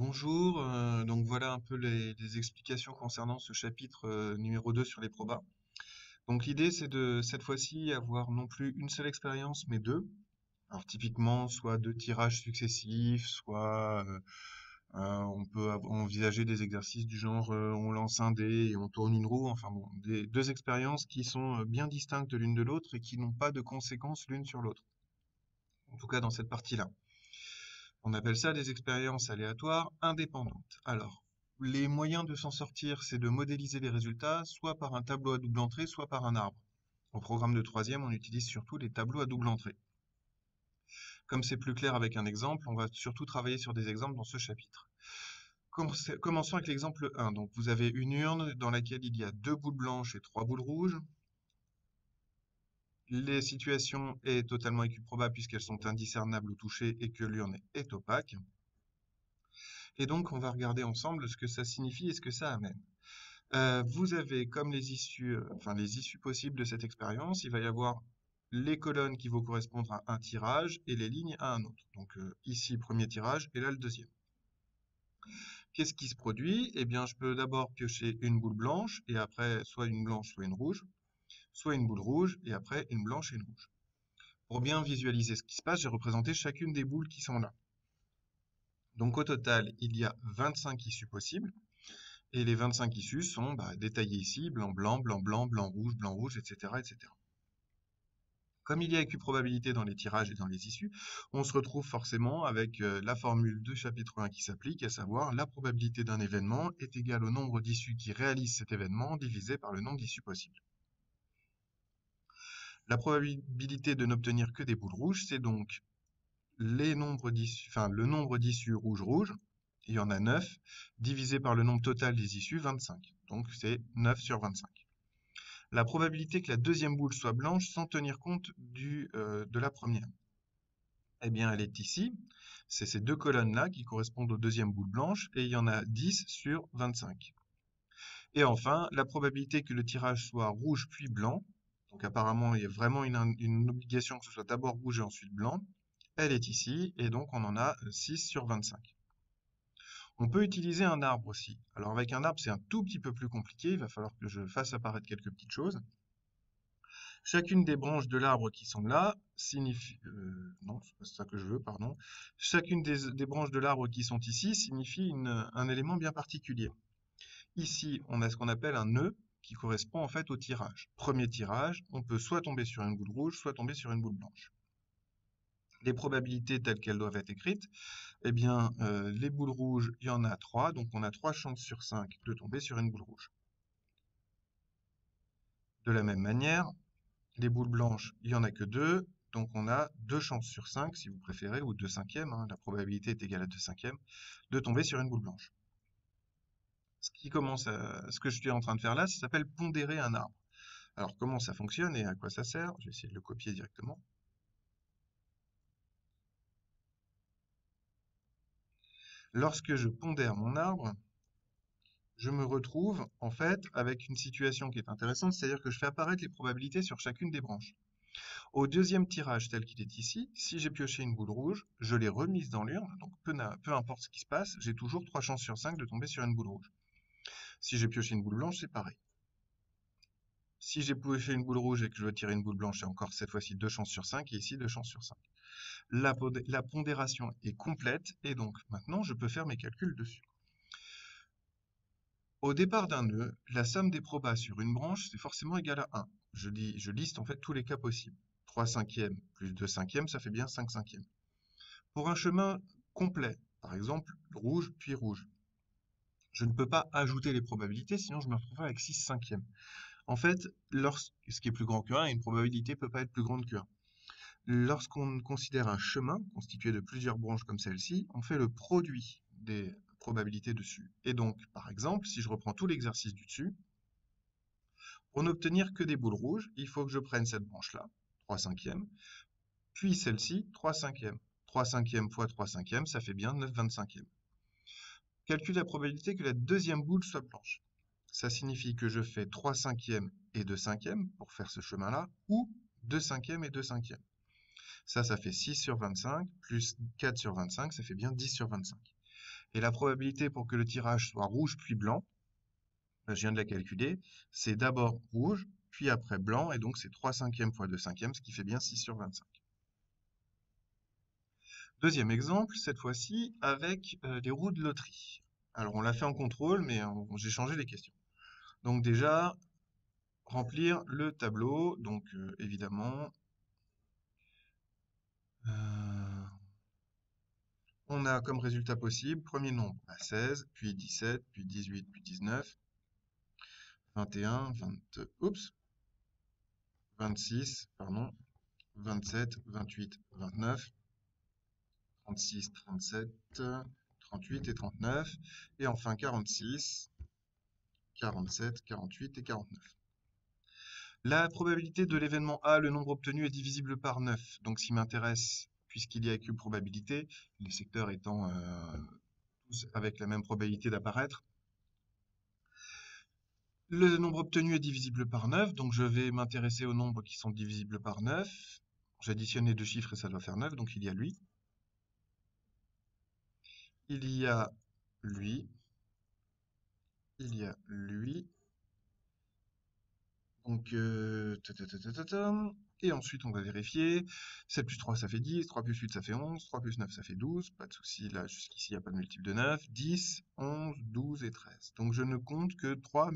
Bonjour, donc voilà un peu les explications concernant ce chapitre numéro 2 sur les probas. Donc l'idée c'est de cette fois-ci avoir non plus une seule expérience mais deux. Alors typiquement soit deux tirages successifs, soit on peut envisager des exercices du genre on lance un dé et on tourne une roue, enfin bon, deux expériences qui sont bien distinctes l'une de l'autre et qui n'ont pas de conséquences l'une sur l'autre. En tout cas dans cette partie-là. On appelle ça des expériences aléatoires indépendantes. Alors, les moyens de s'en sortir, c'est de modéliser les résultats, soit par un tableau à double entrée, soit par un arbre. Au programme de troisième, on utilise surtout les tableaux à double entrée. Comme c'est plus clair avec un exemple, on va surtout travailler sur des exemples dans ce chapitre. Commençons avec l'exemple 1. Donc, vous avez une urne dans laquelle il y a deux boules blanches et trois boules rouges. Les situations est totalement équiprobables puisqu'elles sont indiscernables au toucher et que l'urne est opaque. Et donc, on va regarder ensemble ce que ça signifie et ce que ça amène. Vous avez comme les issues, les issues possibles de cette expérience, il va y avoir les colonnes qui vont correspondre à un tirage et les lignes à un autre. Donc ici, premier tirage et là, le deuxième. Qu'est-ce qui se produit? Eh bien, je peux d'abord piocher une boule blanche et après, soit une blanche, soit une rouge, soit une boule rouge et après, une blanche et une rouge. Pour bien visualiser ce qui se passe, j'ai représenté chacune des boules qui sont là. Donc au total, il y a 25 issues possibles. Et les 25 issues sont détaillées ici, blanc, blanc, blanc, blanc, blanc, rouge, etc., etc. Comme il y a équiprobabilité dans les tirages et dans les issues, on se retrouve forcément avec la formule de chapitre 1 qui s'applique, à savoir la probabilité d'un événement est égale au nombre d'issues qui réalisent cet événement divisé par le nombre d'issues possibles. La probabilité de n'obtenir que des boules rouges, c'est donc le nombre d'issues rouge-rouge, il y en a 9, divisé par le nombre total des issues, 25. Donc c'est 9 sur 25. La probabilité que la deuxième boule soit blanche sans tenir compte de la première, eh bien elle est ici. C'est ces deux colonnes-là qui correspondent aux deuxièmes boules blanches, et il y en a 10 sur 25. Et enfin, la probabilité que le tirage soit rouge puis blanc, donc apparemment il y a vraiment une obligation que ce soit d'abord rouge et ensuite blanc, elle est ici, et donc on en a 6 sur 25. On peut utiliser un arbre aussi. Alors avec un arbre, c'est un tout petit peu plus compliqué, il va falloir que je fasse apparaître quelques petites choses. Chacune des branches de l'arbre qui sont là signifie... non, c'est pas ça que je veux, pardon. Chacune des branches de l'arbre qui sont ici signifie un élément bien particulier. Ici, on a ce qu'on appelle un nœud qui correspond en fait au tirage. Premier tirage, on peut soit tomber sur une boule rouge, soit tomber sur une boule blanche. Les probabilités telles qu'elles doivent être écrites, eh bien, les boules rouges, il y en a 3, donc on a 3 chances sur 5 de tomber sur une boule rouge. De la même manière, les boules blanches, il n'y en a que 2, donc on a 2 chances sur 5, si vous préférez, ou 2 cinquièmes, hein, la probabilité est égale à 2 cinquièmes, de tomber sur une boule blanche. Ce que je suis en train de faire là, ça s'appelle pondérer un arbre. Alors comment ça fonctionne et à quoi ça sert? Je vais essayer de le copier directement. Lorsque je pondère mon arbre, je me retrouve en fait avec une situation qui est intéressante, c'est-à-dire que je fais apparaître les probabilités sur chacune des branches. Au deuxième tirage tel qu'il est ici, si j'ai pioché une boule rouge, je l'ai remise dans l'urne, donc peu importe ce qui se passe, j'ai toujours 3 chances sur 5 de tomber sur une boule rouge. Si j'ai pioché une boule blanche, c'est pareil. Si j'ai pioché une boule rouge et que je veux tirer une boule blanche, j'ai encore cette fois-ci 2 chances sur 5, et ici 2 chances sur 5. La pondération est complète, et donc maintenant je peux faire mes calculs dessus. Au départ d'un nœud, la somme des probas sur une branche, c'est forcément égal à 1. Je liste en fait tous les cas possibles. 3 cinquièmes plus 2 cinquièmes, ça fait bien 5 cinquièmes. Pour un chemin complet, par exemple rouge puis rouge, je ne peux pas ajouter les probabilités, sinon je me retrouverai avec 6 cinquièmes. En fait, ce qui est plus grand que 1, une probabilité ne peut pas être plus grande que 1. Lorsqu'on considère un chemin constitué de plusieurs branches comme celle-ci, on fait le produit des probabilités dessus. Et donc, par exemple, si je reprends tout l'exercice du dessus, pour n'obtenir que des boules rouges, il faut que je prenne cette branche-là, 3 cinquièmes, puis celle-ci, 3 cinquièmes. 3 cinquièmes fois 3 cinquièmes, ça fait bien 9 25e. Calcule la probabilité que la deuxième boule soit blanche. Ça signifie que je fais 3 cinquièmes et 2 cinquièmes pour faire ce chemin-là, ou 2 cinquièmes et 2 cinquièmes. Ça fait 6 sur 25, plus 4 sur 25, ça fait bien 10 sur 25. Et la probabilité pour que le tirage soit rouge puis blanc, je viens de la calculer, c'est d'abord rouge, puis après blanc, et donc c'est 3/5 fois 2/5, ce qui fait bien 6/25. Deuxième exemple, cette fois-ci avec les roues de loterie. Alors on l'a fait en contrôle, mais j'ai changé les questions. Donc déjà, remplir le tableau, donc évidemment, on a comme résultat possible, premier nombre, 16, puis 17, puis 18, puis 19, 21, 26, pardon, 27, 28, 29, 36, 37, 38 et 39, et enfin 46, 47, 48 et 49. La probabilité de l'événement A, le nombre obtenu, est divisible par 9. Donc, ce qui m'intéresse, puisqu'il y a qu'une probabilité, les secteurs étant tous avec la même probabilité d'apparaître, le nombre obtenu est divisible par 9, donc je vais m'intéresser aux nombres qui sont divisibles par 9. J'additionne les deux chiffres et ça doit faire 9, donc il y a lui. Il y a lui. Il y a lui. Donc, et ensuite, on va vérifier. 7 plus 3, ça fait 10. 3 plus 8, ça fait 11. 3 plus 9, ça fait 12. Pas de souci, là, jusqu'ici, il n'y a pas de multiple de 9. 10, 11, 12 et 13. Donc, je ne compte que 3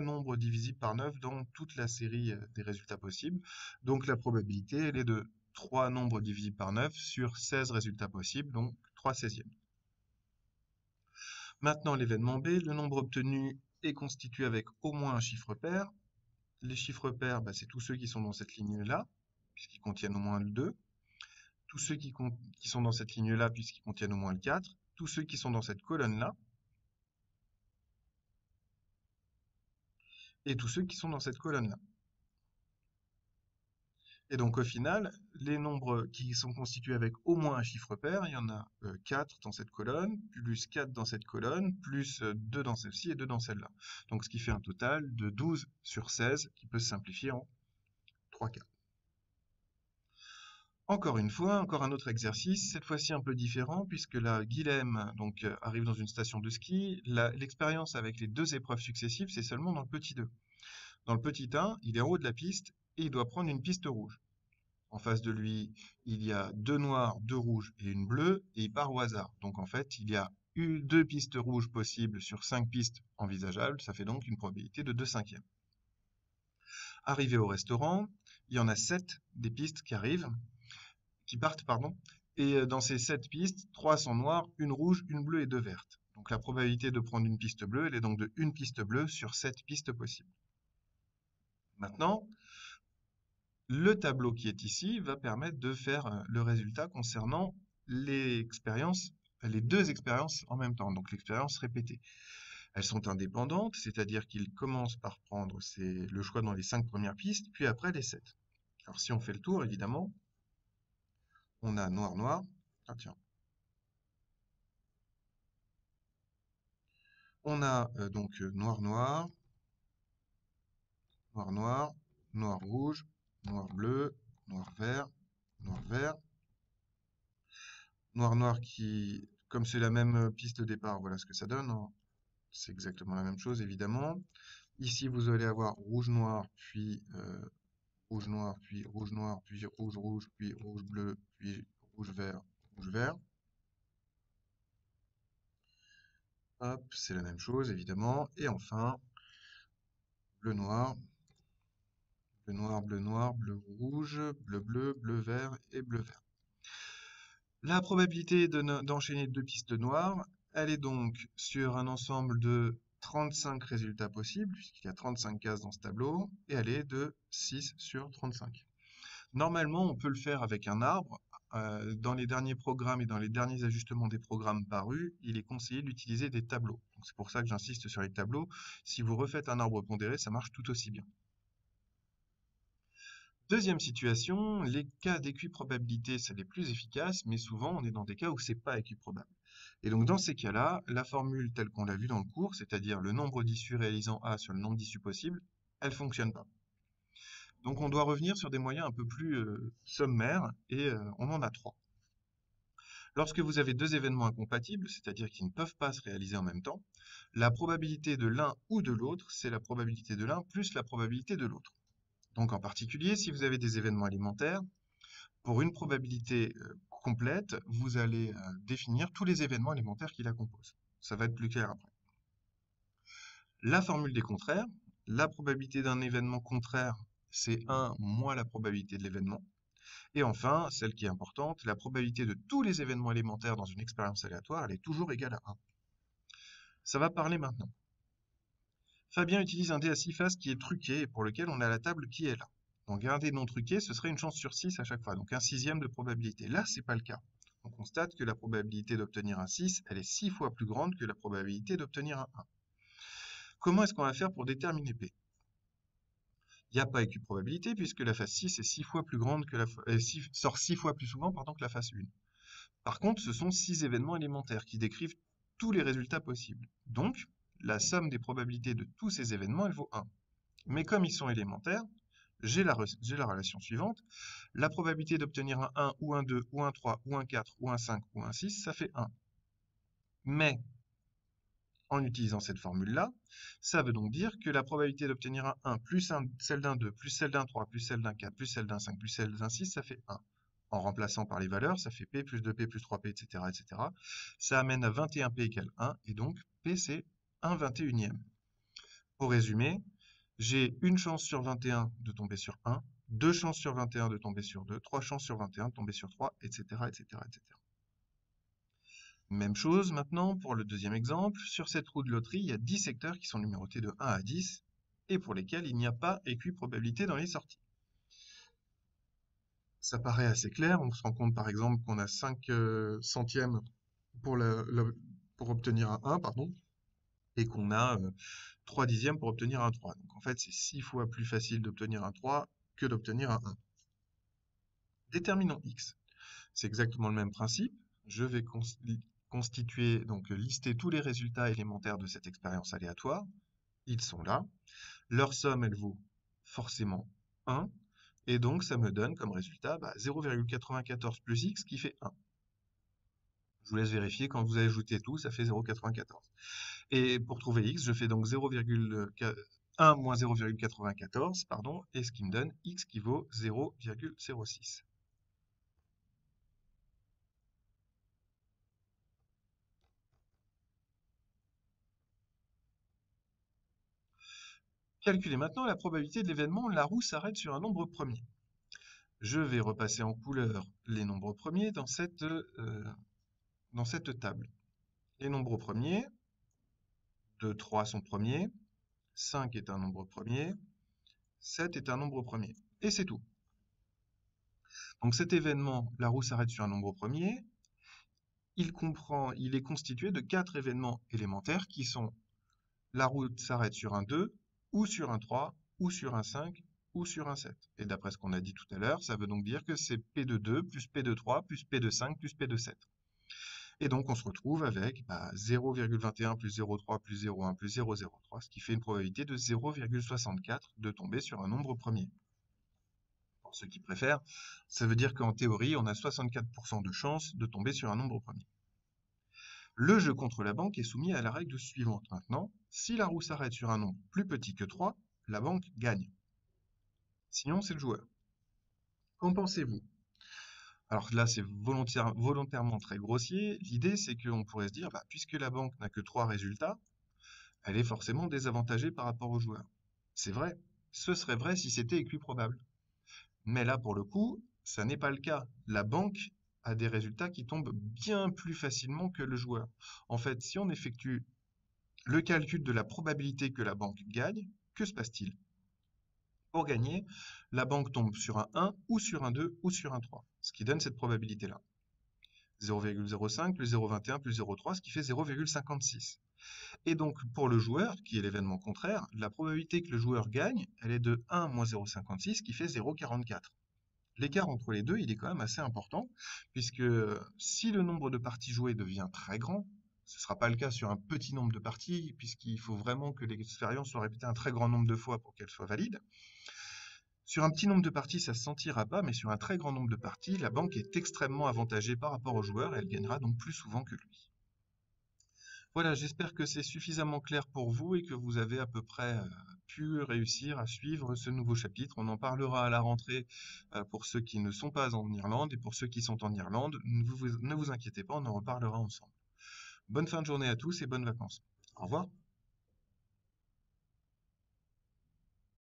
nombres divisibles par 9 dans toute la série des résultats possibles. Donc, la probabilité, elle est de 3 nombres divisibles par 9 sur 16 résultats possibles, donc 3/16. Maintenant, l'événement B, le nombre obtenu est constitué avec au moins un chiffre pair. Les chiffres pairs, c'est tous ceux qui sont dans cette ligne-là, puisqu'ils contiennent au moins le 2. Tous ceux qui sont dans cette ligne-là, puisqu'ils contiennent au moins le 4. Tous ceux qui sont dans cette colonne-là. Et tous ceux qui sont dans cette colonne-là. Et donc au final, les nombres qui sont constitués avec au moins un chiffre pair, il y en a 4 dans cette colonne, plus 4 dans cette colonne, plus 2 dans celle-ci et 2 dans celle-là. Donc ce qui fait un total de 12 sur 16 qui peut se simplifier en 3 quarts. Encore une fois, encore un autre exercice, cette fois-ci un peu différent, puisque là, Guilhem arrive dans une station de ski. L'expérience avec les deux épreuves successives, c'est seulement dans le petit 2. Dans le petit 1, il est en haut de la piste et il doit prendre une piste rouge. En face de lui, il y a 2 noirs, 2 rouges et une bleue, et il part au hasard. Donc en fait, il y a eu 2 pistes rouges possibles sur 5 pistes envisageables, ça fait donc une probabilité de 2/5. Arrivé au restaurant, il y en a 7 des pistes qui partent, pardon, et dans ces 7 pistes, 3 sont noires, une rouge, une bleue et 2 vertes. Donc la probabilité de prendre une piste bleue, elle est donc de une piste bleue sur 7 pistes possibles. Maintenant, le tableau qui est ici va permettre de faire le résultat concernant les deux expériences en même temps, donc l'expérience répétée. Elles sont indépendantes, c'est-à-dire qu'il commence par prendre le choix dans les 5 premières pistes, puis après les 7. Alors si on fait le tour, évidemment, on a noir, noir. Ah tiens. On a donc noir, noir, noir, noir, noir, rouge, noir, bleu, noir, vert, noir, vert. Noir, noir qui, comme c'est la même piste de départ, voilà ce que ça donne, hein. C'est exactement la même chose, évidemment. Ici, vous allez avoir rouge, noir, puis rouge, noir, puis rouge, noir, puis rouge, rouge, puis rouge, bleu, puis rouge, vert, rouge, vert. Hop, c'est la même chose, évidemment. Et enfin, bleu, noir, bleu, noir, bleu, noir, bleu, rouge, bleu, bleu, bleu, vert et bleu, vert. La probabilité d'enchaîner deux pistes noires, elle est donc sur un ensemble de 35 résultats possibles, puisqu'il y a 35 cases dans ce tableau, et elle est de 6 sur 35. Normalement, on peut le faire avec un arbre. Dans les derniers programmes et dans les derniers ajustements des programmes parus, il est conseillé d'utiliser des tableaux. C'est pour ça que j'insiste sur les tableaux. Si vous refaites un arbre pondéré, ça marche tout aussi bien. Deuxième situation, les cas d'équiprobabilité, c'est les plus efficaces, mais souvent on est dans des cas où c'est pas équiprobable. Et donc dans ces cas-là, la formule telle qu'on l'a vue dans le cours, c'est-à-dire le nombre d'issues réalisant A sur le nombre d'issues possibles, elle fonctionne pas. Donc on doit revenir sur des moyens un peu plus sommaires, et on en a 3. Lorsque vous avez deux événements incompatibles, c'est-à-dire qui ne peuvent pas se réaliser en même temps, la probabilité de l'un ou de l'autre, c'est la probabilité de l'un plus la probabilité de l'autre. Donc en particulier, si vous avez des événements élémentaires, pour une probabilité complète, vous allez définir tous les événements élémentaires qui la composent. Ça va être plus clair après. La formule des contraires, la probabilité d'un événement contraire, c'est 1 moins la probabilité de l'événement. Et enfin, celle qui est importante, la probabilité de tous les événements élémentaires dans une expérience aléatoire, elle est toujours égale à 1. Ça va parler maintenant. Fabien utilise un dé à 6 faces qui est truqué et pour lequel on a la table qui est là. Donc un dé non truqué, ce serait une chance sur 6 à chaque fois, donc un sixième de probabilité. Là, c'est pas le cas. On constate que la probabilité d'obtenir un 6, elle est 6 fois plus grande que la probabilité d'obtenir un 1. Comment est-ce qu'on va faire pour déterminer P? Il n'y a pas équiprobabilité puisque la face 6 est 6 fois plus grande que sort 6 fois plus souvent que la face 1. Par contre, ce sont 6 événements élémentaires qui décrivent tous les résultats possibles. Donc, la somme des probabilités de tous ces événements, elle vaut 1. Mais comme ils sont élémentaires, j'ai la relation suivante. La probabilité d'obtenir un 1 ou un 2 ou un 3 ou un 4 ou un 5 ou un 6, ça fait 1. Mais en utilisant cette formule-là, ça veut donc dire que la probabilité d'obtenir un 1 plus celle d'un 2 plus celle d'un 3 plus celle d'un 4 plus celle d'un 5 plus celle d'un 6, ça fait 1. En remplaçant par les valeurs, ça fait P plus 2P plus 3P, etc., etc. Ça amène à 21P égale 1, et donc P c'est 1 21e. Pour résumer, j'ai une chance sur 21 de tomber sur 1, 2 chances sur 21 de tomber sur 2, 3 chances sur 21 de tomber sur 3, etc., etc., etc. Même chose maintenant pour le deuxième exemple. Sur cette roue de loterie, il y a 10 secteurs qui sont numérotés de 1 à 10 et pour lesquels il n'y a pas équiprobabilité dans les sorties. Ça paraît assez clair. On se rend compte par exemple qu'on a 5 centièmes pour obtenir un 1, pardon, et qu'on a 3 dixièmes pour obtenir un 3. Donc en fait, c'est 6 fois plus facile d'obtenir un 3 que d'obtenir un 1. Déterminons x. C'est exactement le même principe. Je vais constituer, donc lister tous les résultats élémentaires de cette expérience aléatoire. Ils sont là. Leur somme, elle vaut forcément 1. Et donc, ça me donne comme résultat 0,94 plus x qui fait 1. Je vous laisse vérifier, quand vous ajoutez tout, ça fait 0,94. Et pour trouver x, je fais donc 1 moins 0,94, pardon, et ce qui me donne x qui vaut 0,06. Calculez maintenant la probabilité de l'événement la roue s'arrête sur un nombre premier. Je vais repasser en couleur les nombres premiers dans cette table. Les nombres premiers, 2, 3 sont premiers, 5 est un nombre premier, 7 est un nombre premier. Et c'est tout. Donc cet événement, la roue s'arrête sur un nombre premier, il est constitué de 4 événements élémentaires qui sont la roue s'arrête sur un 2, ou sur un 3, ou sur un 5, ou sur un 7. Et d'après ce qu'on a dit tout à l'heure, ça veut donc dire que c'est P de 2 plus P de 3 plus P de 5 plus P de 7. Et donc on se retrouve avec 0,21 plus 0,3 plus 0,1 plus 0,03, ce qui fait une probabilité de 0,64 de tomber sur un nombre premier. Pour ceux qui préfèrent, ça veut dire qu'en théorie, on a 64% de chance de tomber sur un nombre premier. Le jeu contre la banque est soumis à la règle suivante maintenant. Si la roue s'arrête sur un nombre plus petit que 3, la banque gagne. Sinon, c'est le joueur. Qu'en pensez-vous? Alors là, c'est volontairement très grossier. L'idée, c'est qu'on pourrait se dire, puisque la banque n'a que 3 résultats, elle est forcément désavantagée par rapport au joueur. C'est vrai. Ce serait vrai si c'était équiprobable. Mais là, pour le coup, ça n'est pas le cas. La banque a des résultats qui tombent bien plus facilement que le joueur. En fait, si on effectue le calcul de la probabilité que la banque gagne, que se passe-t-il? Pour gagner, la banque tombe sur un 1 ou sur un 2 ou sur un 3, ce qui donne cette probabilité-là. 0,05 plus 0,21 plus 0,3, ce qui fait 0,56. Et donc, pour le joueur, qui est l'événement contraire, la probabilité que le joueur gagne, elle est de 1 moins 0,56, qui fait 0,44. L'écart entre les deux, il est quand même assez important, puisque si le nombre de parties jouées devient très grand, ce ne sera pas le cas sur un petit nombre de parties, puisqu'il faut vraiment que l'expérience soit répétée un très grand nombre de fois pour qu'elle soit valide. Sur un petit nombre de parties, ça se sentira pas, mais sur un très grand nombre de parties, la banque est extrêmement avantagée par rapport au joueur et elle gagnera donc plus souvent que lui. Voilà, j'espère que c'est suffisamment clair pour vous et que vous avez à peu près pu réussir à suivre ce nouveau chapitre. On en parlera à la rentrée pour ceux qui ne sont pas en Irlande et pour ceux qui sont en Irlande, ne vous inquiétez pas, on en reparlera ensemble. Bonne fin de journée à tous et bonnes vacances. Au revoir.